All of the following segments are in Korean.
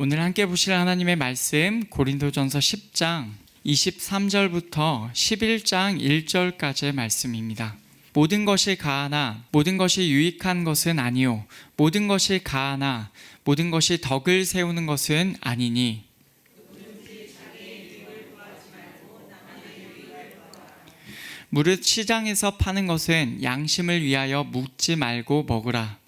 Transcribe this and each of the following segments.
오늘 함께 보실 하나님의 말씀 고린도전서 10장 23절부터 11장 1절까지의 말씀입니다. 모든 것이 가하나 모든 것이 유익한 것은 아니요 모든 것이 가하나 모든 것이 덕을 세우는 것은 아니니 무릇 시장에서 파는 것은 양심을 위하여 묻지 말고 먹으라.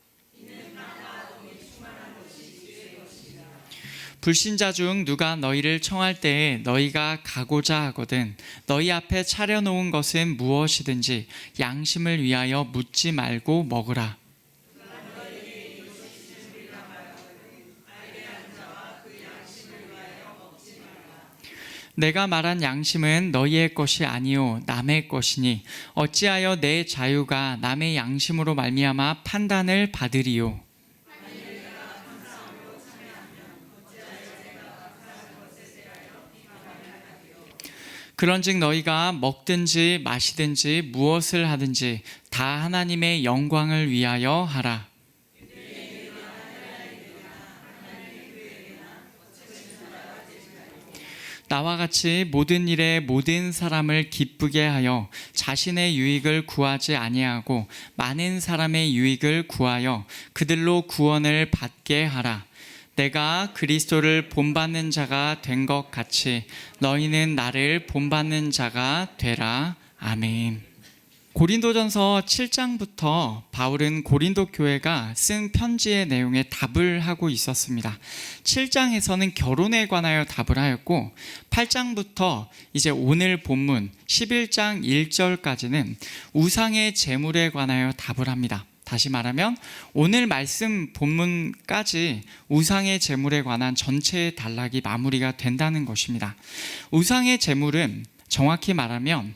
불신자 중 누가 너희를 청할 때에 너희가 가고자 하거든 너희 앞에 차려놓은 것은 무엇이든지 양심을 위하여 묻지 말고 먹으라. 내가 말한 양심은 너희의 것이 아니요 남의 것이니 어찌하여 내 자유가 남의 양심으로 말미암아 판단을 받으리요. 그런즉 너희가 먹든지 마시든지 무엇을 하든지 다 하나님의 영광을 위하여 하라. 나와 같이 모든 일에 모든 사람을 기쁘게 하여 자신의 유익을 구하지 아니하고 많은 사람의 유익을 구하여 그들로 구원을 받게 하라. 내가 그리스도를 본받는 자가 된 것 같이 너희는 나를 본받는 자가 되라. 아멘. 고린도전서 7장부터 바울은 고린도 교회가 쓴 편지의 내용에 답을 하고 있었습니다. 7장에서는 결혼에 관하여 답을 하였고 8장부터 이제 오늘 본문 11장 1절까지는 우상의 제물에 관하여 답을 합니다. 다시 말하면 오늘 말씀 본문까지 우상의 제물에 관한 전체의 단락이 마무리가 된다는 것입니다. 우상의 제물은 정확히 말하면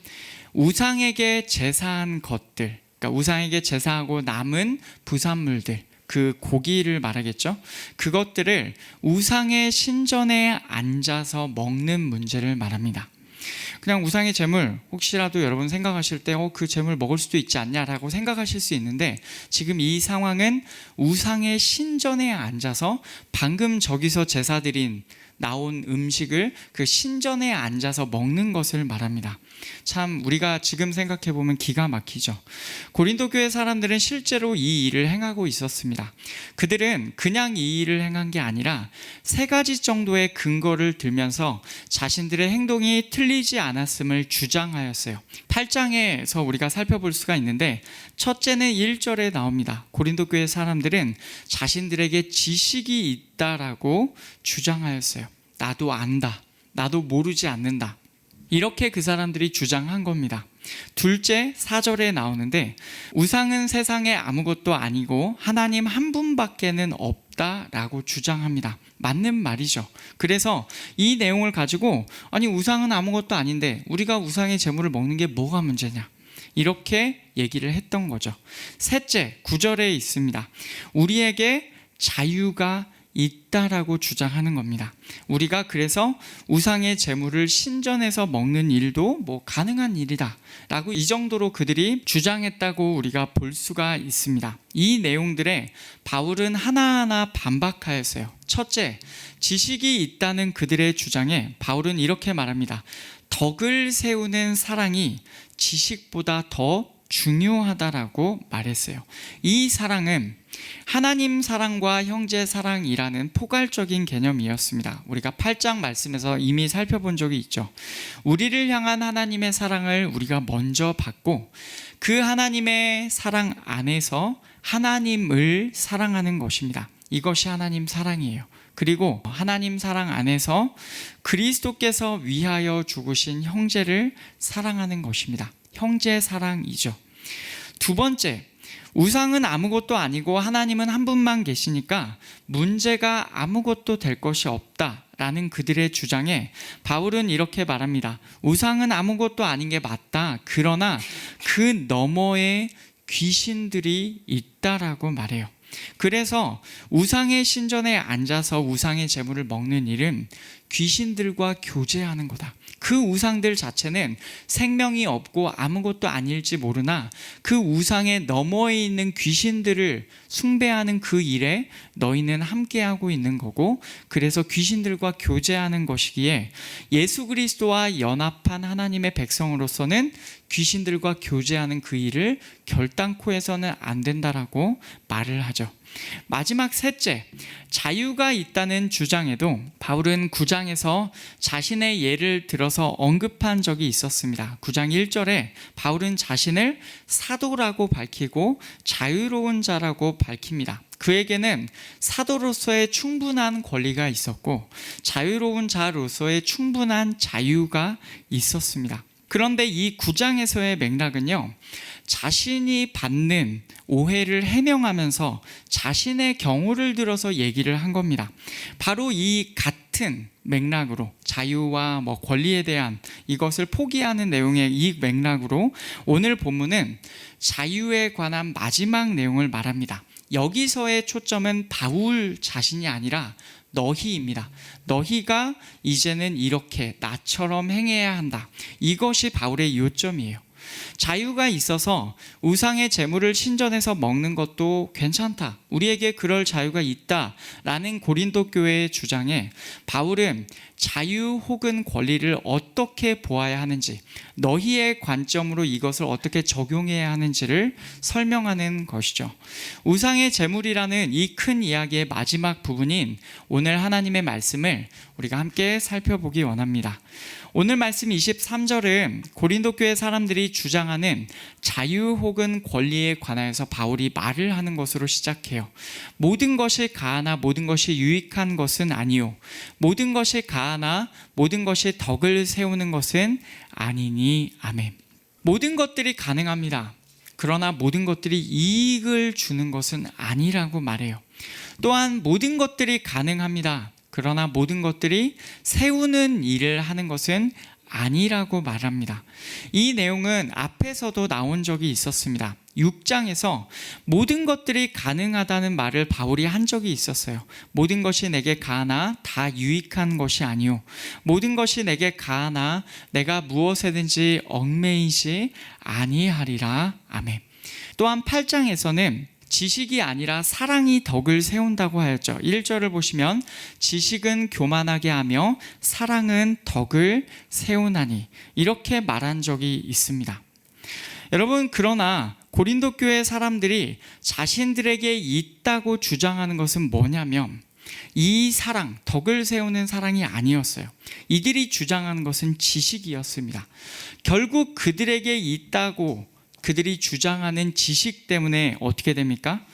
우상에게 제사한 것들, 그러니까 우상에게 제사하고 남은 부산물들, 그 고기를 말하겠죠. 그것들을 우상의 신전에 앉아서 먹는 문제를 말합니다. 그냥 우상의 제물 혹시라도 여러분 생각하실 때 그 제물 먹을 수도 있지 않냐라고 생각하실 수 있는데 지금 이 상황은 우상의 신전에 앉아서 방금 저기서 제사드린 나온 음식을 그 신전에 앉아서 먹는 것을 말합니다. 참 우리가 지금 생각해 보면 기가 막히죠. 고린도 교회 사람들은 실제로 이 일을 행하고 있었습니다. 그들은 그냥 이 일을 행한 게 아니라 세 가지 정도의 근거를 들면서 자신들의 행동이 틀리지 않았음을 주장하였어요. 8장에서 우리가 살펴볼 수가 있는데 첫째는 1절에 나옵니다. 고린도 교회 사람들은 자신들에게 지식이 있다라고 주장하였어요. 나도 안다. 나도 모르지 않는다. 이렇게 그 사람들이 주장한 겁니다. 둘째 4절에 나오는데 우상은 세상에 아무것도 아니고 하나님 한 분밖에는 없다라고 주장합니다. 맞는 말이죠. 그래서 이 내용을 가지고 아니 우상은 아무것도 아닌데 우리가 우상의 제물을 먹는 게 뭐가 문제냐 이렇게 얘기를 했던 거죠. 셋째 9절에 있습니다. 우리에게 자유가 있다라고 주장하는 겁니다. 우리가 그래서 우상의 제물을 신전에서 먹는 일도 가능한 일이다 라고 이 정도로 그들이 주장했다고 우리가 볼 수가 있습니다. 이 내용들에 바울은 하나하나 반박하였어요. 첫째, 지식이 있다는 그들의 주장에 바울은 이렇게 말합니다. 덕을 세우는 사랑이 지식보다 더 중요하다라고 말했어요. 이 사랑은 하나님 사랑과 형제 사랑이라는 포괄적인 개념이었습니다. 우리가 8장 말씀에서 이미 살펴본 적이 있죠. 우리를 향한 하나님의 사랑을 우리가 먼저 받고 그 하나님의 사랑 안에서 하나님을 사랑하는 것입니다. 이것이 하나님 사랑이에요. 그리고 하나님 사랑 안에서 그리스도께서 위하여 죽으신 형제를 사랑하는 것입니다. 형제 사랑이죠. 두 번째, 우상은 아무것도 아니고 하나님은 한 분만 계시니까 문제가 아무것도 될 것이 없다라는 그들의 주장에 바울은 이렇게 말합니다. 우상은 아무것도 아닌 게 맞다. 그러나 그 너머에 귀신들이 있다라고 말해요. 그래서 우상의 신전에 앉아서 우상의 제물을 먹는 일은 귀신들과 교제하는 거다. 그 우상들 자체는 생명이 없고 아무것도 아닐지 모르나 그 우상의 너머에 있는 귀신들을 숭배하는 그 일에 너희는 함께하고 있는 거고, 그래서 귀신들과 교제하는 것이기에 예수 그리스도와 연합한 하나님의 백성으로서는 귀신들과 교제하는 그 일을 결단코 해서는 안 된다라고 말을 하죠. 마지막 셋째, 자유가 있다는 주장에도 바울은 9장에서 자신의 예를 들어서 언급한 적이 있었습니다. 9장 1절에 바울은 자신을 사도라고 밝히고 자유로운 자라고 밝힙니다. 그에게는 사도로서의 충분한 권리가 있었고 자유로운 자로서의 충분한 자유가 있었습니다. 그런데 이 9장에서의 맥락은요, 자신이 받는 오해를 해명하면서 자신의 경우를 들어서 얘기를 한 겁니다. 바로 이 같은 맥락으로 자유와 권리에 대한 이것을 포기하는 내용의 이 맥락으로 오늘 본문은 자유에 관한 마지막 내용을 말합니다. 여기서의 초점은 바울 자신이 아니라 너희입니다. 너희가 이제는 이렇게 나처럼 행해야 한다. 이것이 바울의 요점이에요. 자유가 있어서 우상의 제물을 신전에서 먹는 것도 괜찮다, 우리에게 그럴 자유가 있다라는 고린도 교회의 주장에 바울은 자유 혹은 권리를 어떻게 보아야 하는지, 너희의 관점으로 이것을 어떻게 적용해야 하는지를 설명하는 것이죠. 우상의 제물이라는 이 큰 이야기의 마지막 부분인 오늘 하나님의 말씀을 우리가 함께 살펴보기 원합니다. 오늘 말씀 23절은 고린도 교회 사람들이 주장하는 자유 혹은 권리에 관하여서 바울이 말을 하는 것으로 시작해요. 모든 것이 가하나 모든 것이 유익한 것은 아니요, 모든 것이 가하나 모든 것이 덕을 세우는 것은 아니니. 아멘. 모든 것들이 가능합니다. 그러나 모든 것들이 이익을 주는 것은 아니라고 말해요. 또한 모든 것들이 가능합니다. 그러나 모든 것들이 세우는 일을 하는 것은 아니라고 말합니다. 이 내용은 앞에서도 나온 적이 있었습니다. 6장에서 모든 것들이 가능하다는 말을 바울이 한 적이 있었어요. 모든 것이 내게 가하나 다 유익한 것이 아니요, 모든 것이 내게 가하나 내가 무엇에든지 얽매이지 아니하리라. 아멘. 또한 8장에서는 지식이 아니라 사랑이 덕을 세운다고 하였죠. 1절을 보시면 지식은 교만하게 하며 사랑은 덕을 세우나니, 이렇게 말한 적이 있습니다. 여러분, 그러나 고린도 교회 사람들이 자신들에게 있다고 주장하는 것은 뭐냐면 이 사랑, 덕을 세우는 사랑이 아니었어요. 이들이 주장하는 것은 지식이었습니다. 결국 그들에게 있다고 그들이 주장하는 지식 때문에 어떻게 됩니까?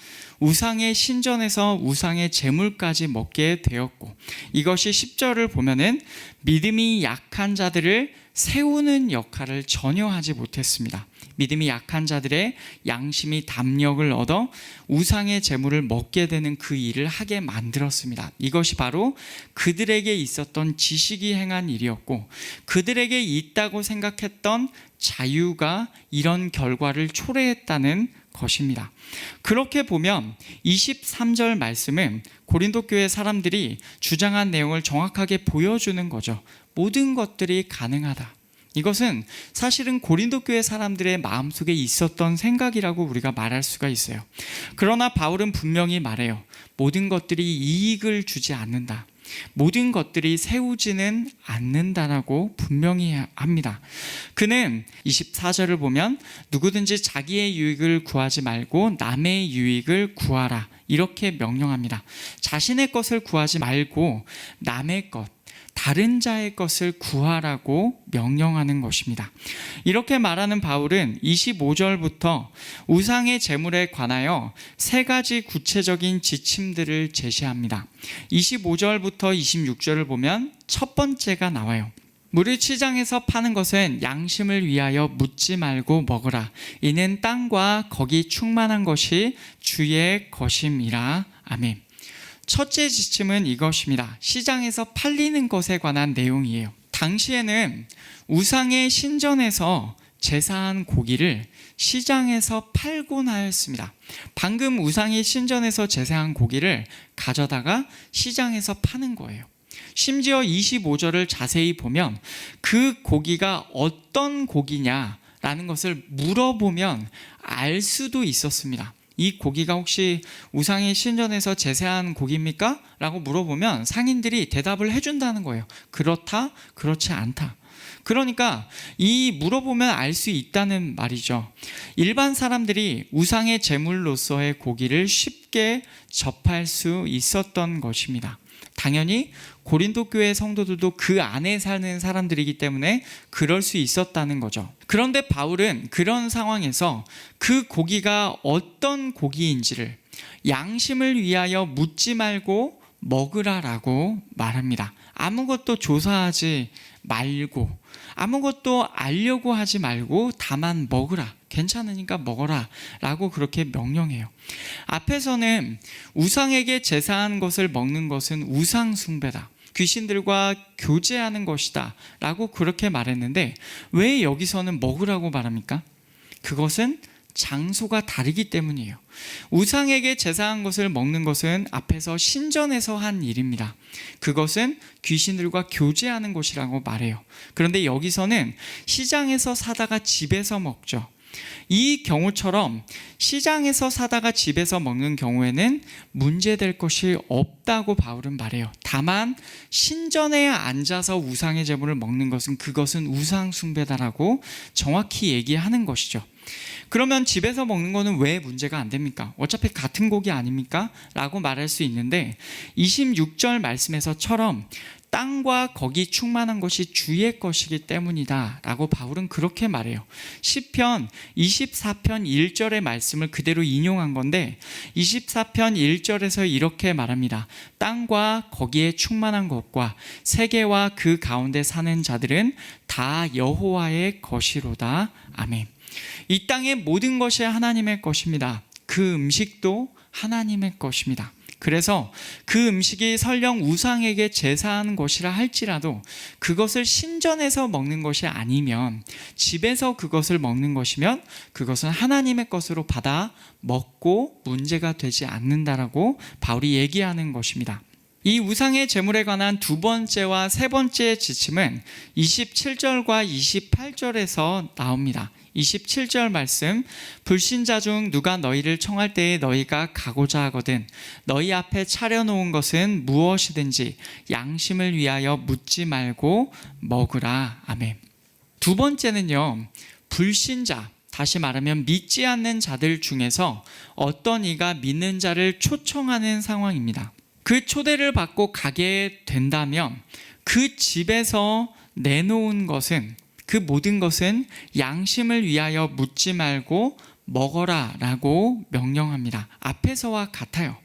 우상의 신전에서 우상의 제물까지 먹게 되었고, 이것이 10절을 보면은 믿음이 약한 자들을 세우는 역할을 전혀 하지 못했습니다. 믿음이 약한 자들의 양심이 담력을 얻어 우상의 제물을 먹게 되는 그 일을 하게 만들었습니다. 이것이 바로 그들에게 있었던 지식이 행한 일이었고, 그들에게 있다고 생각했던 자유가 이런 결과를 초래했다는 것입니다. 그렇게 보면 23절 말씀은 고린도 교회 사람들이 주장한 내용을 정확하게 보여주는 거죠. 모든 것들이 가능하다. 이것은 사실은 고린도 교회 사람들의 마음속에 있었던 생각이라고 우리가 말할 수가 있어요. 그러나 바울은 분명히 말해요. 모든 것들이 이익을 주지 않는다. 모든 것들이 세우지는 않는다라고 분명히 합니다. 그는 24절을 보면 누구든지 자기의 유익을 구하지 말고 남의 유익을 구하라, 이렇게 명령합니다. 자신의 것을 구하지 말고 남의 것, 다른 자의 것을 구하라고 명령하는 것입니다. 이렇게 말하는 바울은 25절부터 우상의 제물에 관하여 세 가지 구체적인 지침들을 제시합니다. 25절부터 26절을 보면 첫 번째가 나와요. 무릇시장에서 파는 것은 양심을 위하여 묻지 말고 먹으라. 이는 땅과 거기 충만한 것이 주의 것임이라. 아멘. 첫째 지침은 이것입니다. 시장에서 팔리는 것에 관한 내용이에요. 당시에는 우상의 신전에서 제사한 고기를 시장에서 팔곤 하였습니다. 방금 우상이 신전에서 제사한 고기를 가져다가 시장에서 파는 거예요. 심지어 25절을 자세히 보면 그 고기가 어떤 고기냐라는 것을 물어보면 알 수도 있었습니다. 이 고기가 혹시 우상의 신전에서 제사한 고기입니까? 라고 물어보면 상인들이 대답을 해준다는 거예요. 그렇다, 그렇지 않다. 그러니까 이 물어보면 알 수 있다는 말이죠. 일반 사람들이 우상의 제물로서의 고기를 쉽게 접할 수 있었던 것입니다. 당연히 고린도 교회 성도들도 그 안에 사는 사람들이기 때문에 그럴 수 있었다는 거죠. 그런데 바울은 그런 상황에서 그 고기가 어떤 고기인지를 양심을 위하여 묻지 말고 먹으라라고 말합니다. 아무것도 조사하지 말고 아무것도 알려고 하지 말고 다만 먹으라. 괜찮으니까 먹어라 라고 그렇게 명령해요. 앞에서는 우상에게 제사한 것을 먹는 것은 우상 숭배다, 귀신들과 교제하는 것이다 라고 그렇게 말했는데 왜 여기서는 먹으라고 말합니까? 그것은 장소가 다르기 때문이에요. 우상에게 제사한 것을 먹는 것은 앞에서 신전에서 한 일입니다. 그것은 귀신들과 교제하는 것이라고 말해요. 그런데 여기서는 시장에서 사다가 집에서 먹죠. 이 경우처럼 시장에서 사다가 집에서 먹는 경우에는 문제될 것이 없다고 바울은 말해요. 다만 신전에 앉아서 우상의 제물을 먹는 것은 그것은 우상 숭배다라고 정확히 얘기하는 것이죠. 그러면 집에서 먹는 거는 왜 문제가 안 됩니까? 어차피 같은 고기 아닙니까? 라고 말할 수 있는데 26절 말씀에서처럼 땅과 거기 충만한 것이 주의 것이기 때문이다 라고 바울은 그렇게 말해요. 시편 24편 1절의 말씀을 그대로 인용한 건데 24편 1절에서 이렇게 말합니다. 땅과 거기에 충만한 것과 세계와 그 가운데 사는 자들은 다 여호와의 것이로다. 아멘. 이 땅의 모든 것이 하나님의 것입니다. 그 음식도 하나님의 것입니다. 그래서 그 음식이 설령 우상에게 제사하는 것이라 할지라도 그것을 신전에서 먹는 것이 아니면 집에서 그것을 먹는 것이면 그것은 하나님의 것으로 받아 먹고 문제가 되지 않는다라고 바울이 얘기하는 것입니다. 이 우상의 제물에 관한 두 번째와 세 번째 지침은 27절과 28절에서 나옵니다. 27절 말씀, 불신자 중 누가 너희를 청할 때에 너희가 가고자 하거든 너희 앞에 차려놓은 것은 무엇이든지 양심을 위하여 묻지 말고 먹으라. 아멘. 두 번째는요, 불신자, 다시 말하면 믿지 않는 자들 중에서 어떤 이가 믿는 자를 초청하는 상황입니다. 그 초대를 받고 가게 된다면 그 집에서 내놓은 것은, 그 모든 것은 양심을 위하여 묻지 말고 먹어라 라고 명령합니다. 앞에서와 같아요.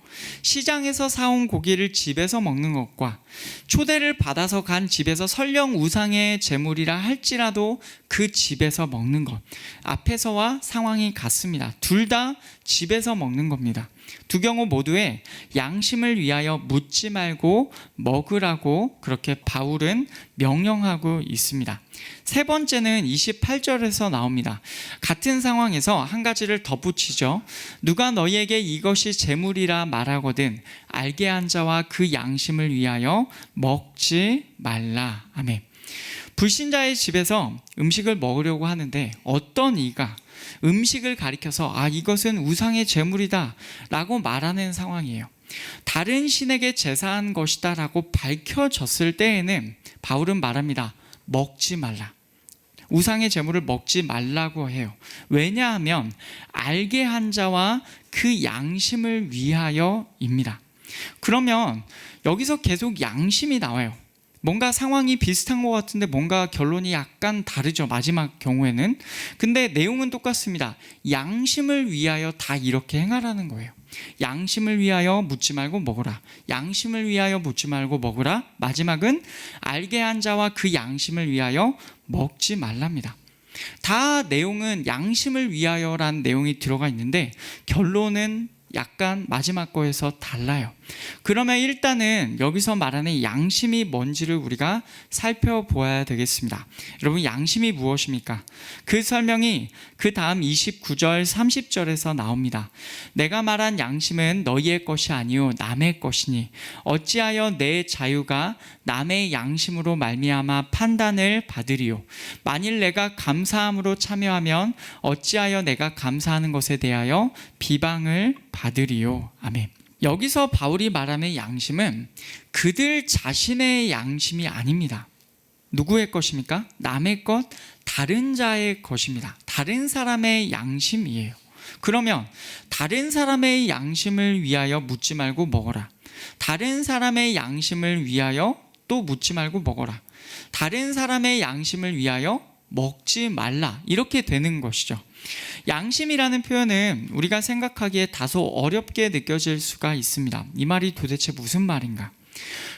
시장에서 사온 고기를 집에서 먹는 것과 초대를 받아서 간 집에서 설령 우상의 제물이라 할지라도 그 집에서 먹는 것, 앞에서와 상황이 같습니다. 둘 다 집에서 먹는 겁니다. 두 경우 모두에 양심을 위하여 묻지 말고 먹으라고 그렇게 바울은 명령하고 있습니다. 세 번째는 28절에서 나옵니다. 같은 상황에서 한 가지를 덧붙이죠. 누가 너희에게 이것이 제물이라 말하거든 알게 한 자와 그 양심을 위하여 먹지 말라. 아멘. 불신자의 집에서 음식을 먹으려고 하는데 어떤 이가 음식을 가리켜서 이것은 우상의 제물이다 라고 말하는 상황이에요. 다른 신에게 제사한 것이다 라고 밝혀졌을 때에는 바울은 말합니다. 먹지 말라. 우상의 제물을 먹지 말라고 해요. 왜냐하면 알게 한 자와 그 양심을 위하여입니다. 그러면 여기서 계속 양심이 나와요. 뭔가 상황이 비슷한 것 같은데 뭔가 결론이 약간 다르죠. 마지막 경우에는. 근데 내용은 똑같습니다. 양심을 위하여 다 이렇게 행하라는 거예요. 양심을 위하여 묻지 말고 먹으라. 양심을 위하여 묻지 말고 먹으라. 마지막은 알게 한 자와 그 양심을 위하여 먹지 말랍니다. 다 내용은 양심을 위하여라는 내용이 들어가 있는데 결론은 약간 마지막 거에서 달라요. 그러면 일단은 여기서 말하는 양심이 뭔지를 우리가 살펴보아야 되겠습니다. 여러분, 양심이 무엇입니까? 그 설명이 그 다음 29절 30절에서 나옵니다. 내가 말한 양심은 너희의 것이 아니요 남의 것이니 어찌하여 내 자유가 남의 양심으로 말미암아 판단을 받으리요. 만일 내가 감사함으로 참여하면 어찌하여 내가 감사하는 것에 대하여 비방을 받으리요. 아멘. 여기서 바울이 말하는 양심은 그들 자신의 양심이 아닙니다. 누구의 것입니까? 남의 것, 다른 자의 것입니다. 다른 사람의 양심이에요. 그러면 다른 사람의 양심을 위하여 묻지 말고 먹어라. 다른 사람의 양심을 위하여 또 묻지 말고 먹어라. 다른 사람의 양심을 위하여 먹지 말라. 이렇게 되는 것이죠. 양심이라는 표현은 우리가 생각하기에 다소 어렵게 느껴질 수가 있습니다. 이 말이 도대체 무슨 말인가?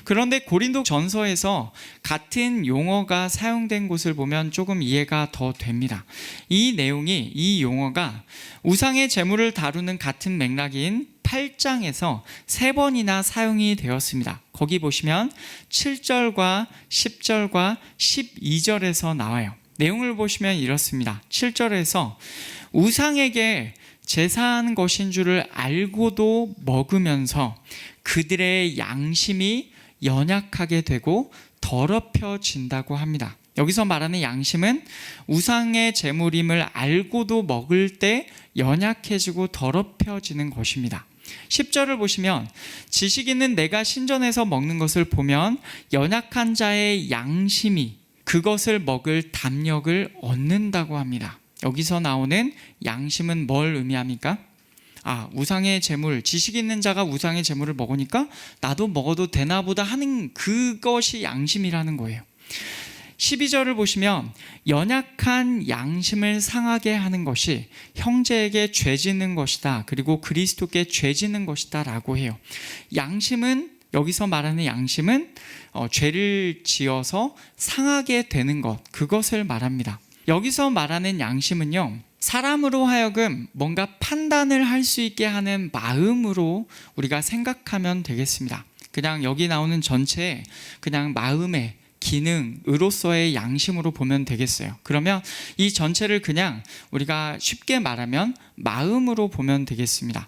그런데 고린도 전서에서 같은 용어가 사용된 곳을 보면 조금 이해가 더 됩니다. 이 용어가 우상의 제물을 다루는 같은 맥락인 8장에서 3번이나 사용이 되었습니다. 거기 보시면 7절과 10절과 12절에서 나와요. 내용을 보시면 이렇습니다. 7절에서 우상에게 제사한 것인 줄을 알고도 먹으면서 그들의 양심이 연약하게 되고 더럽혀진다고 합니다. 여기서 말하는 양심은 우상의 제물임을 알고도 먹을 때 연약해지고 더럽혀지는 것입니다. 10절을 보시면 지식 있는 내가 신전에서 먹는 것을 보면 연약한 자의 양심이 그것을 먹을 담력을 얻는다고 합니다. 여기서 나오는 양심은 뭘 의미합니까? 우상의 제물, 지식 있는 자가 우상의 제물을 먹으니까 나도 먹어도 되나 보다 하는 그것이 양심이라는 거예요. 12절을 보시면 연약한 양심을 상하게 하는 것이 형제에게 죄 짓는 것이다. 그리고 그리스도께 죄 짓는 것이다 라고 해요. 양심은, 여기서 말하는 양심은 죄를 지어서 상하게 되는 것, 그것을 말합니다. 여기서 말하는 양심은요, 사람으로 하여금 뭔가 판단을 할 수 있게 하는 마음으로 우리가 생각하면 되겠습니다. 그냥 여기 나오는 전체 그냥 마음의 기능으로서의 양심으로 보면 되겠어요. 그러면 이 전체를 그냥 우리가 쉽게 말하면 마음으로 보면 되겠습니다.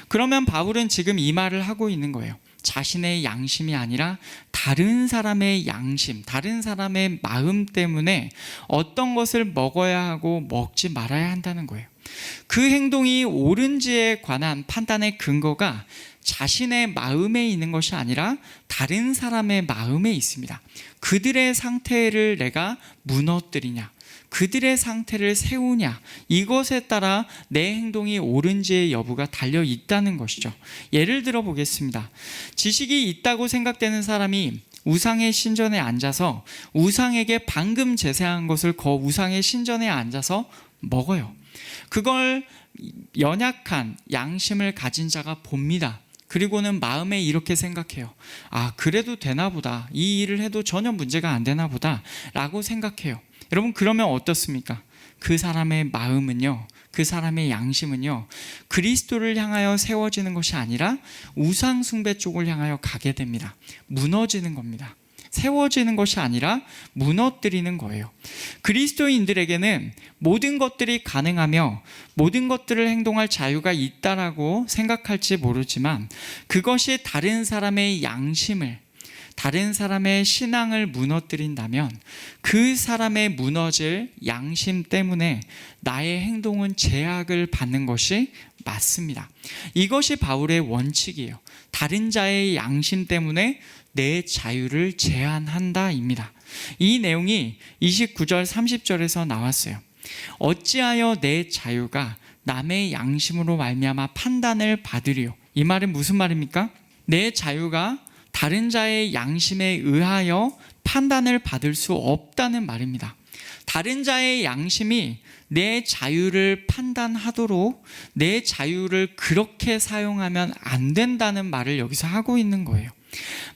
그러면 바울은 지금 이 말을 하고 있는 거예요. 자신의 양심이 아니라 다른 사람의 양심, 다른 사람의 마음 때문에 어떤 것을 먹어야 하고 먹지 말아야 한다는 거예요. 그 행동이 옳은지에 관한 판단의 근거가 자신의 마음에 있는 것이 아니라 다른 사람의 마음에 있습니다. 그들의 상태를 내가 무너뜨리냐, 그들의 상태를 세우냐, 이것에 따라 내 행동이 옳은지의 여부가 달려 있다는 것이죠. 예를 들어 보겠습니다. 지식이 있다고 생각되는 사람이 우상의 신전에 앉아서 우상에게 방금 제사한 것을 그 우상의 신전에 앉아서 먹어요. 그걸 연약한 양심을 가진 자가 봅니다. 그리고는 마음에 이렇게 생각해요. 그래도 되나 보다. 이 일을 해도 전혀 문제가 안 되나 보다 라고 생각해요. 여러분, 그러면 어떻습니까? 그 사람의 마음은요, 그 사람의 양심은요, 그리스도를 향하여 세워지는 것이 아니라 우상 숭배 쪽을 향하여 가게 됩니다. 무너지는 겁니다. 세워지는 것이 아니라 무너뜨리는 거예요. 그리스도인들에게는 모든 것들이 가능하며 모든 것들을 행동할 자유가 있다라고 생각할지 모르지만 그것이 다른 사람의 양심을, 다른 사람의 신앙을 무너뜨린다면 그 사람의 무너질 양심 때문에 나의 행동은 제약을 받는 것이 맞습니다. 이것이 바울의 원칙이에요. 다른 자의 양심 때문에 내 자유를 제한한다입니다. 이 내용이 29절 30절에서 나왔어요. 어찌하여 내 자유가 남의 양심으로 말미암아 판단을 받으리요. 이 말은 무슨 말입니까? 내 자유가 다른 자의 양심에 의하여 판단을 받을 수 없다는 말입니다. 다른 자의 양심이 내 자유를 판단하도록 내 자유를 그렇게 사용하면 안 된다는 말을 여기서 하고 있는 거예요.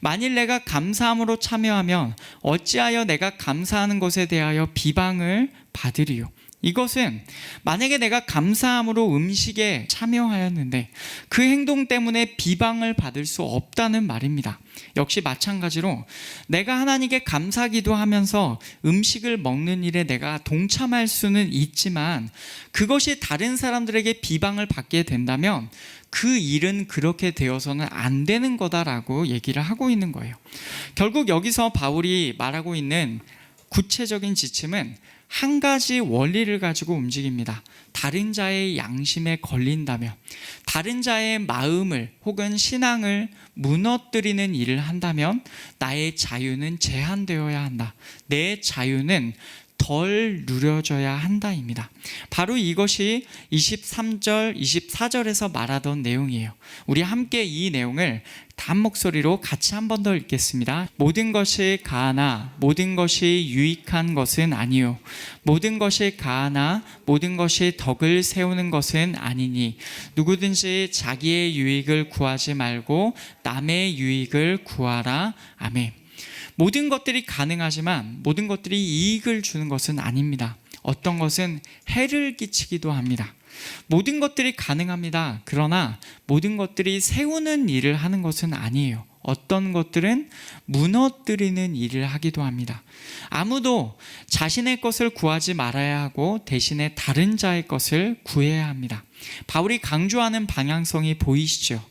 만일 내가 감사함으로 참여하면 어찌하여 내가 감사하는 것에 대하여 비방을 받으리요. 이것은 만약에 내가 감사함으로 음식에 참여하였는데 그 행동 때문에 비방을 받을 수 없다는 말입니다. 역시 마찬가지로 내가 하나님께 감사기도 하면서 음식을 먹는 일에 내가 동참할 수는 있지만 그것이 다른 사람들에게 비방을 받게 된다면 그 일은 그렇게 되어서는 안 되는 거다라고 얘기를 하고 있는 거예요. 결국 여기서 바울이 말하고 있는 구체적인 지침은 한 가지 원리를 가지고 움직입니다. 다른 자의 양심에 걸린다면, 다른 자의 마음을 혹은 신앙을 무너뜨리는 일을 한다면 나의 자유는 제한되어야 한다. 내 자유는 덜 누려져야 한다입니다. 바로 이것이 23절, 24절에서 말하던 내용이에요. 우리 함께 이 내용을 단 목소리로 같이 한 번 더 읽겠습니다. 모든 것이 가하나 모든 것이 유익한 것은 아니요 모든 것이 가하나 모든 것이 덕을 세우는 것은 아니니 누구든지 자기의 유익을 구하지 말고 남의 유익을 구하라. 아멘. 모든 것들이 가능하지만 모든 것들이 이익을 주는 것은 아닙니다. 어떤 것은 해를 끼치기도 합니다. 모든 것들이 가능합니다. 그러나 모든 것들이 세우는 일을 하는 것은 아니에요. 어떤 것들은 무너뜨리는 일을 하기도 합니다. 아무도 자신의 것을 구하지 말아야 하고 대신에 다른 자의 것을 구해야 합니다. 바울이 강조하는 방향성이 보이시죠?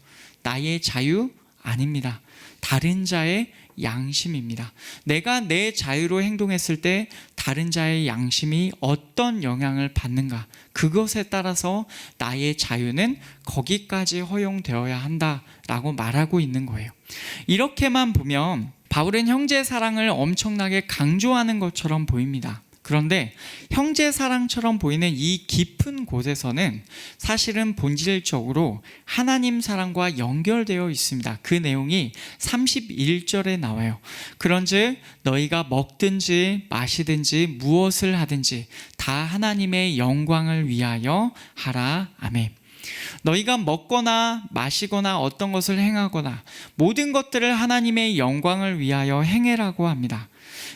나의 자유 아닙니다. 다른 자의 양심입니다. 내가 내 자유로 행동했을 때 다른 자의 양심이 어떤 영향을 받는가, 그것에 따라서 나의 자유는 거기까지 허용되어야 한다라고 말하고 있는 거예요. 이렇게만 보면 바울은 형제 사랑을 엄청나게 강조하는 것처럼 보입니다. 그런데 형제 사랑처럼 보이는 이 깊은 곳에서는 사실은 본질적으로 하나님 사랑과 연결되어 있습니다. 그 내용이 31절에 나와요. 그런즉 너희가 먹든지 마시든지 무엇을 하든지 다 하나님의 영광을 위하여 하라. 아멘. 너희가 먹거나 마시거나 어떤 것을 행하거나 모든 것들을 하나님의 영광을 위하여 행해라고 합니다.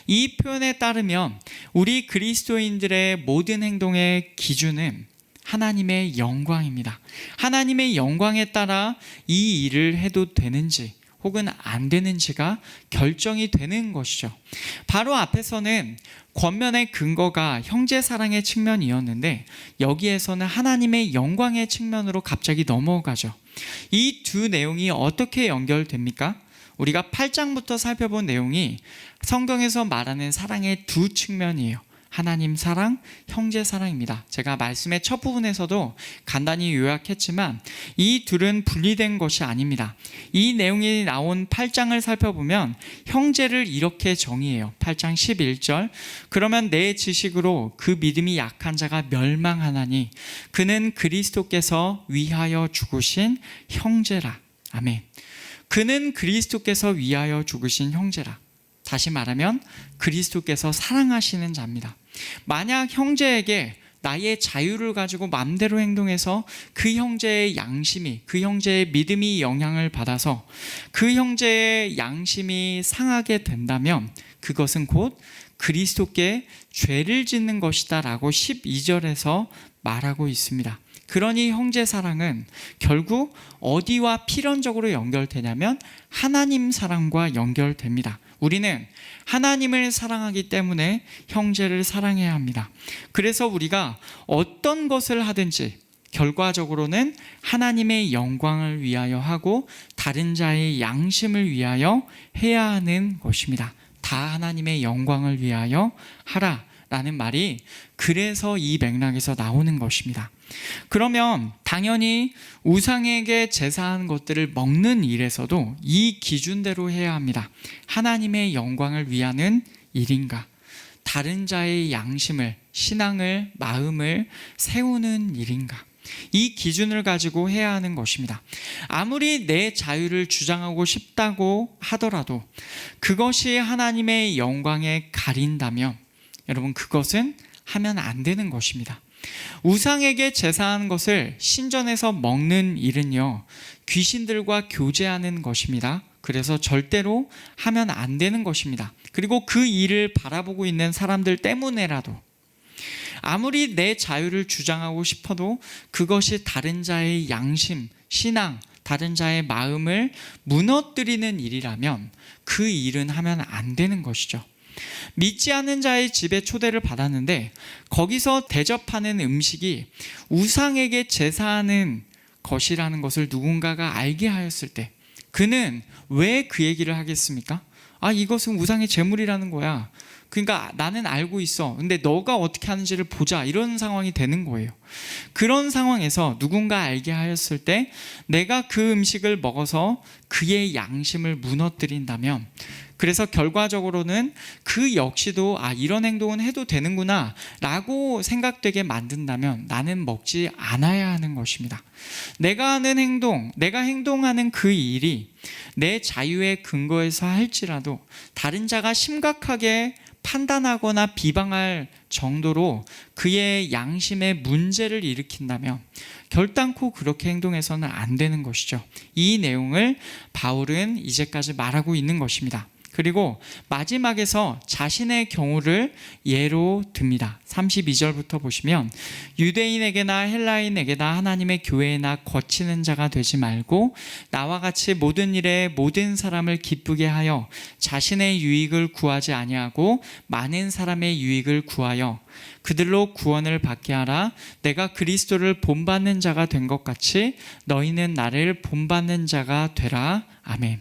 이 표현에 따르면 우리 그리스도인들의 모든 행동의 기준은 하나님의 영광입니다. 하나님의 영광에 따라 이 일을 해도 되는지 혹은 안 되는지가 결정이 되는 것이죠. 바로 앞에서는 권면의 근거가 형제 사랑의 측면이었는데 여기에서는 하나님의 영광의 측면으로 갑자기 넘어가죠. 이 두 내용이 어떻게 연결됩니까? 우리가 8장부터 살펴본 내용이 성경에서 말하는 사랑의 두 측면이에요. 하나님 사랑, 형제 사랑입니다. 제가 말씀의 첫 부분에서도 간단히 요약했지만 이 둘은 분리된 것이 아닙니다. 이 내용이 나온 8장을 살펴보면 형제를 이렇게 정의해요. 8장 11절 그러면 내 지식으로 그 믿음이 약한 자가 멸망하나니 그는 그리스도께서 위하여 죽으신 형제라. 아멘. 그는 그리스도께서 위하여 죽으신 형제라. 다시 말하면 그리스도께서 사랑하시는 자입니다. 만약 형제에게 나의 자유를 가지고 마음대로 행동해서 그 형제의 양심이, 그 형제의 믿음이 영향을 받아서 그 형제의 양심이 상하게 된다면 그것은 곧 그리스도께 죄를 짓는 것이다 라고 12절에서 말하고 있습니다. 그러니 형제 사랑은 결국 어디와 필연적으로 연결되냐면 하나님 사랑과 연결됩니다. 우리는 하나님을 사랑하기 때문에 형제를 사랑해야 합니다. 그래서 우리가 어떤 것을 하든지 결과적으로는 하나님의 영광을 위하여 하고 다른 자의 양심을 위하여 해야 하는 것입니다. 다 하나님의 영광을 위하여 하라 라는 말이 그래서 이 맥락에서 나오는 것입니다. 그러면 당연히 우상에게 제사한 것들을 먹는 일에서도 이 기준대로 해야 합니다. 하나님의 영광을 위하는 일인가? 다른 자의 양심을, 신앙을, 마음을 세우는 일인가? 이 기준을 가지고 해야 하는 것입니다. 아무리 내 자유를 주장하고 싶다고 하더라도 그것이 하나님의 영광에 가린다면 여러분 그것은 하면 안 되는 것입니다. 우상에게 제사하는 것을 신전에서 먹는 일은요 귀신들과 교제하는 것입니다. 그래서 절대로 하면 안 되는 것입니다. 그리고 그 일을 바라보고 있는 사람들 때문에라도 아무리 내 자유를 주장하고 싶어도 그것이 다른 자의 양심, 신앙, 다른 자의 마음을 무너뜨리는 일이라면 그 일은 하면 안 되는 것이죠. 믿지 않는 자의 집에 초대를 받았는데 거기서 대접하는 음식이 우상에게 제사하는 것이라는 것을 누군가가 알게 하였을 때 그는 왜 그 얘기를 하겠습니까? 이것은 우상의 제물이라는 거야. 그러니까 나는 알고 있어. 근데 너가 어떻게 하는지를 보자. 이런 상황이 되는 거예요. 그런 상황에서 누군가 알게 하였을 때 내가 그 음식을 먹어서 그의 양심을 무너뜨린다면, 그래서 결과적으로는 그 역시도 이런 행동은 해도 되는구나 라고 생각되게 만든다면 나는 먹지 않아야 하는 것입니다. 내가 하는 행동, 내가 행동하는 그 일이 내 자유의 근거에서 할지라도 다른 자가 심각하게 판단하거나 비방할 정도로 그의 양심에 문제를 일으킨다면 결단코 그렇게 행동해서는 안 되는 것이죠. 이 내용을 바울은 이제까지 말하고 있는 것입니다. 그리고 마지막에서 자신의 경우를 예로 듭니다. 32절부터 보시면 유대인에게나 헬라인에게나 하나님의 교회에나 거치는 자가 되지 말고 나와 같이 모든 일에 모든 사람을 기쁘게 하여 자신의 유익을 구하지 아니하고 많은 사람의 유익을 구하여 그들로 구원을 받게 하라. 내가 그리스도를 본받는 자가 된 것 같이 너희는 나를 본받는 자가 되라. 아멘.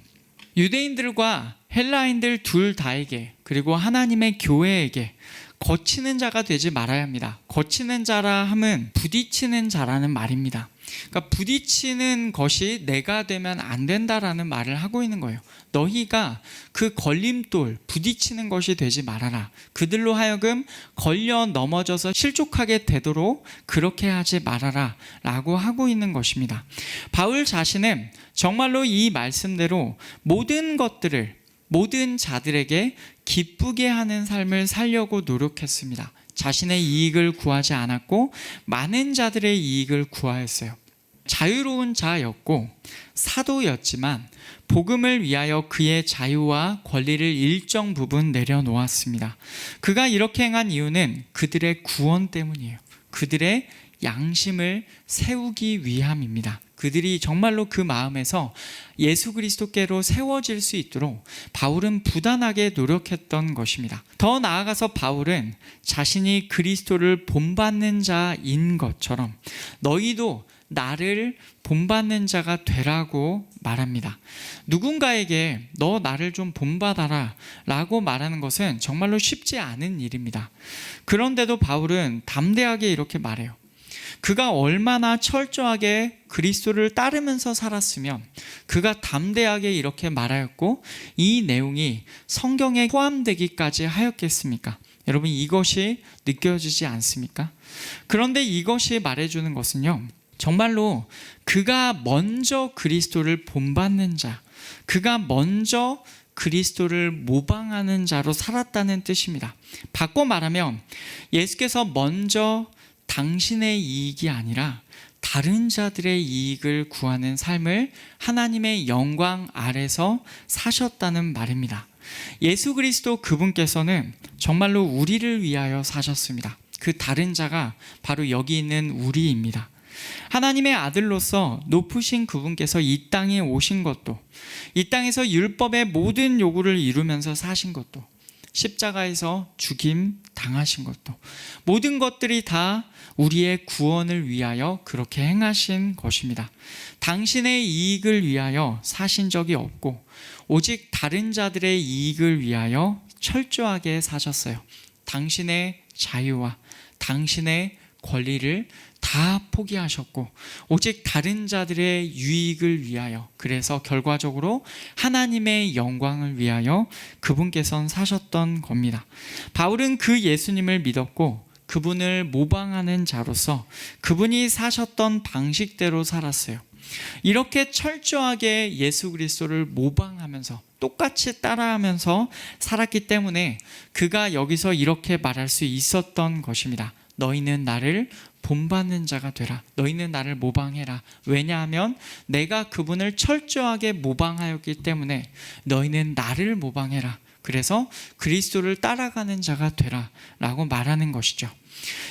유대인들과 헬라인들 둘 다에게, 그리고 하나님의 교회에게 거치는 자가 되지 말아야 합니다. 거치는 자라 함은 부딪히는 자라는 말입니다. 그러니까 부딪히는 것이 내가 되면 안 된다라는 말을 하고 있는 거예요. 너희가 그 걸림돌, 부딪히는 것이 되지 말아라. 그들로 하여금 걸려 넘어져서 실족하게 되도록 그렇게 하지 말아라 라고 하고 있는 것입니다. 바울 자신은 정말로 이 말씀대로 모든 것들을, 모든 자들에게 기쁘게 하는 삶을 살려고 노력했습니다. 자신의 이익을 구하지 않았고 많은 자들의 이익을 구하였어요. 자유로운 자였고 사도였지만 복음을 위하여 그의 자유와 권리를 일정 부분 내려놓았습니다. 그가 이렇게 행한 이유는 그들의 구원 때문이에요. 그들의 양심을 세우기 위함입니다. 그들이 정말로 그 마음에서 예수 그리스도께로 세워질 수 있도록 바울은 부단하게 노력했던 것입니다. 더 나아가서 바울은 자신이 그리스도를 본받는 자인 것처럼 너희도 나를 본받는 자가 되라고 말합니다. 누군가에게 너 나를 좀 본받아라 라고 말하는 것은 정말로 쉽지 않은 일입니다. 그런데도 바울은 담대하게 이렇게 말해요. 그가 얼마나 철저하게 그리스도를 따르면서 살았으면 그가 담대하게 이렇게 말하였고 이 내용이 성경에 포함되기까지 하였겠습니까? 여러분, 이것이 느껴지지 않습니까? 그런데 이것이 말해주는 것은요, 정말로 그가 먼저 그리스도를 본받는 자, 그가 먼저 그리스도를 모방하는 자로 살았다는 뜻입니다. 바꿔 말하면 예수께서 먼저 당신의 이익이 아니라 다른 자들의 이익을 구하는 삶을 하나님의 영광 아래서 사셨다는 말입니다. 예수 그리스도 그분께서는 정말로 우리를 위하여 사셨습니다. 그 다른 자가 바로 여기 있는 우리입니다. 하나님의 아들로서 높으신 그분께서 이 땅에 오신 것도, 이 땅에서 율법의 모든 요구를 이루면서 사신 것도, 십자가에서 죽임 당하신 것도, 모든 것들이 다 우리의 구원을 위하여 그렇게 행하신 것입니다. 당신의 이익을 위하여 사신 적이 없고 오직 다른 자들의 이익을 위하여 철저하게 사셨어요. 당신의 자유와 당신의 권리를 다 포기하셨고 오직 다른 자들의 유익을 위하여, 그래서 결과적으로 하나님의 영광을 위하여 그분께서는 사셨던 겁니다. 바울은 그 예수님을 믿었고 그분을 모방하는 자로서 그분이 사셨던 방식대로 살았어요. 이렇게 철저하게 예수 그리스도를 모방하면서 똑같이 따라하면서 살았기 때문에 그가 여기서 이렇게 말할 수 있었던 것입니다. 너희는 나를 본받는 자가 되라. 너희는 나를 모방해라. 왜냐하면 내가 그분을 철저하게 모방하였기 때문에 너희는 나를 모방해라. 그래서 그리스도를 따라가는 자가 되라 라고 말하는 것이죠.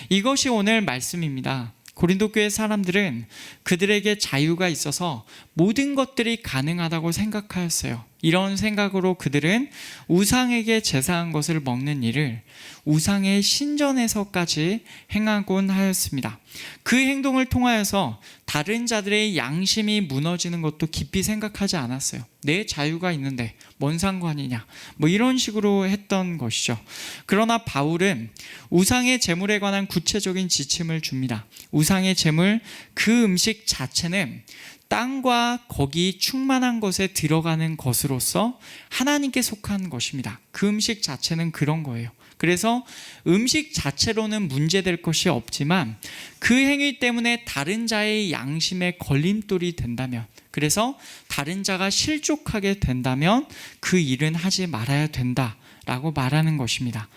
이것이 오늘 말씀입니다. 고린도 교회 사람들은 그들에게 자유가 있어서 모든 것들이 가능하다고 생각하였어요. 이런 생각으로 그들은 우상에게 제사한 것을 먹는 일을 우상의 신전에서까지 행하곤 하였습니다. 그 행동을 통하여서 다른 자들의 양심이 무너지는 것도 깊이 생각하지 않았어요. 내 자유가 있는데 뭔 상관이냐, 이런 식으로 했던 것이죠. 그러나 바울은 우상의 제물에 관한 구체적인 지침을 줍니다. 우상의 제물, 그 음식 자체는 땅과 거기 충만한 것에 들어가는 것으로서 하나님께 속한 것입니다. 그 음식 자체는 그런 거예요. 그래서 음식 자체로는 문제될 것이 없지만 그 행위 때문에 다른 자의 양심에 걸림돌이 된다면, 그래서 다른 자가 실족하게 된다면 그 일은 하지 말아야 된다라고 말하는 것입니다.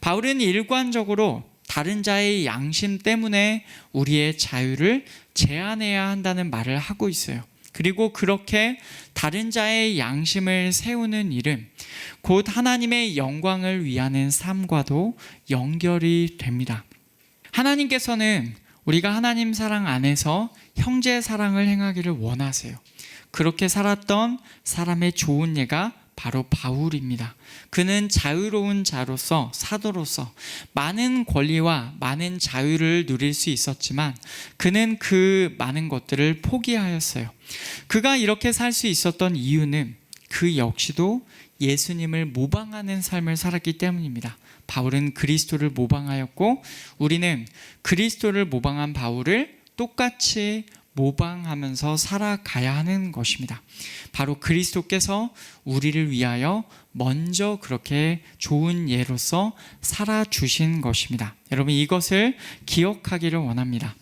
바울은 일관적으로 다른 자의 양심 때문에 우리의 자유를 제한해야 한다는 말을 하고 있어요. 그리고 그렇게 다른 자의 양심을 세우는 일은 곧 하나님의 영광을 위하는 삶과도 연결이 됩니다. 하나님께서는 우리가 하나님 사랑 안에서 형제 사랑을 행하기를 원하세요. 그렇게 살았던 사람의 좋은 예가 바로 바울입니다. 그는 자유로운 자로서, 사도로서 많은 권리와 많은 자유를 누릴 수 있었지만 그는 그 많은 것들을 포기하였어요. 그가 이렇게 살 수 있었던 이유는 그 역시도 예수님을 모방하는 삶을 살았기 때문입니다. 바울은 그리스도를 모방하였고 우리는 그리스도를 모방한 바울을 똑같이 모방하면서 살아가야 하는 것입니다. 바로 그리스도께서 우리를 위하여 먼저 그렇게 좋은 예로서 살아주신 것입니다. 여러분, 이것을 기억하기를 원합니다.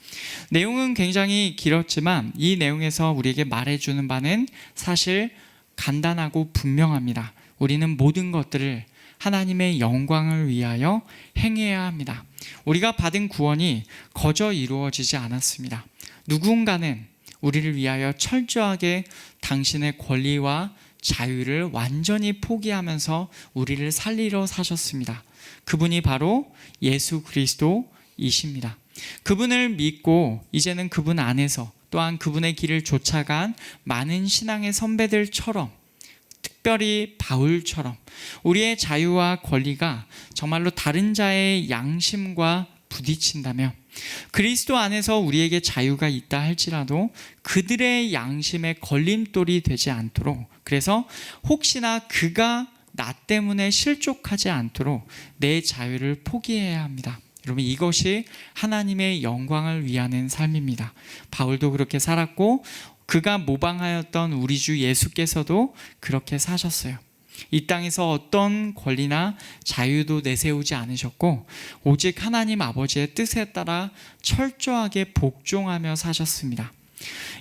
내용은 굉장히 길었지만 이 내용에서 우리에게 말해주는 바는 사실 간단하고 분명합니다. 우리는 모든 것들을 하나님의 영광을 위하여 행해야 합니다. 우리가 받은 구원이 거저 이루어지지 않았습니다. 누군가는 우리를 위하여 철저하게 당신의 권리와 자유를 완전히 포기하면서 우리를 살리러 사셨습니다. 그분이 바로 예수 그리스도이십니다. 그분을 믿고 이제는 그분 안에서 또한 그분의 길을 쫓아간 많은 신앙의 선배들처럼, 특별히 바울처럼 우리의 자유와 권리가 정말로 다른 자의 양심과 부딪힌다면, 그리스도 안에서 우리에게 자유가 있다 할지라도 그들의 양심에 걸림돌이 되지 않도록, 그래서 혹시나 그가 나 때문에 실족하지 않도록 내 자유를 포기해야 합니다. 여러분, 이것이 하나님의 영광을 위하는 삶입니다. 바울도 그렇게 살았고 그가 모방하였던 우리 주 예수께서도 그렇게 사셨어요. 이 땅에서 어떤 권리나 자유도 내세우지 않으셨고 오직 하나님 아버지의 뜻에 따라 철저하게 복종하며 사셨습니다.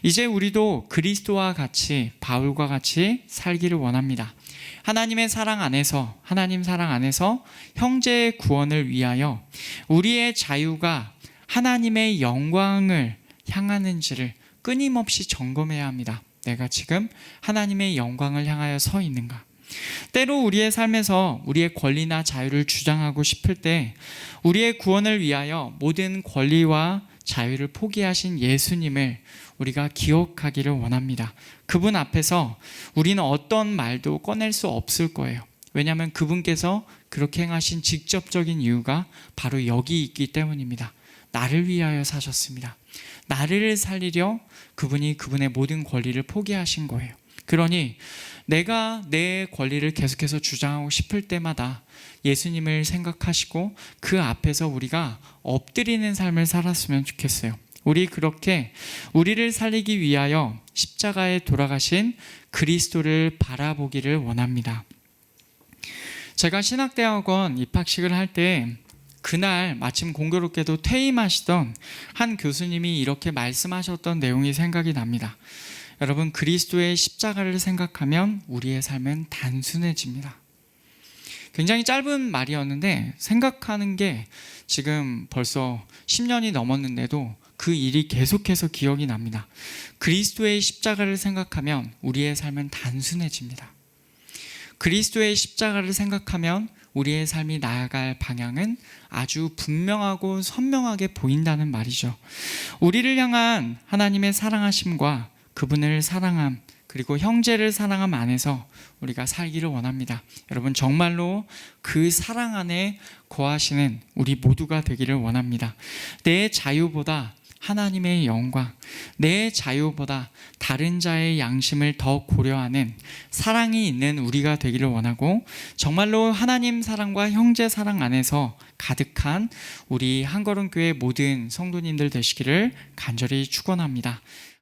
이제 우리도 그리스도와 같이, 바울과 같이 살기를 원합니다. 하나님의 사랑 안에서, 하나님 사랑 안에서 형제의 구원을 위하여 우리의 자유가 하나님의 영광을 향하는지를 끊임없이 점검해야 합니다. 내가 지금 하나님의 영광을 향하여 서 있는가? 때로 우리의 삶에서 우리의 권리나 자유를 주장하고 싶을 때 우리의 구원을 위하여 모든 권리와 자유를 포기하신 예수님을 우리가 기억하기를 원합니다. 그분 앞에서 우리는 어떤 말도 꺼낼 수 없을 거예요. 왜냐하면 그분께서 그렇게 행하신 직접적인 이유가 바로 여기 있기 때문입니다. 나를 위하여 사셨습니다. 나를 살리려 그분이 그분의 모든 권리를 포기하신 거예요. 그러니 내가 내 권리를 계속해서 주장하고 싶을 때마다 예수님을 생각하시고 그 앞에서 우리가 엎드리는 삶을 살았으면 좋겠어요. 우리 그렇게 우리를 살리기 위하여 십자가에 돌아가신 그리스도를 바라보기를 원합니다. 제가 신학대학원 입학식을 할 때 그날 마침 공교롭게도 퇴임하시던 한 교수님이 이렇게 말씀하셨던 내용이 생각이 납니다. 여러분, 그리스도의 십자가를 생각하면 우리의 삶은 단순해집니다. 굉장히 짧은 말이었는데 생각하는 게 지금 벌써 10년이 넘었는데도 그 일이 계속해서 기억이 납니다. 그리스도의 십자가를 생각하면 우리의 삶은 단순해집니다. 그리스도의 십자가를 생각하면 우리의 삶이 나아갈 방향은 아주 분명하고 선명하게 보인다는 말이죠. 우리를 향한 하나님의 사랑하심과 그분을 사랑함, 그리고 형제를 사랑함 안에서 우리가 살기를 원합니다. 여러분, 정말로 그 사랑 안에 거하시는 우리 모두가 되기를 원합니다. 내 자유보다 하나님의 영광, 내 자유보다 다른 자의 양심을 더 고려하는 사랑이 있는 우리가 되기를 원하고, 정말로 하나님 사랑과 형제 사랑 안에서 가득한 우리 한걸음교회 모든 성도님들 되시기를 간절히 축원합니다.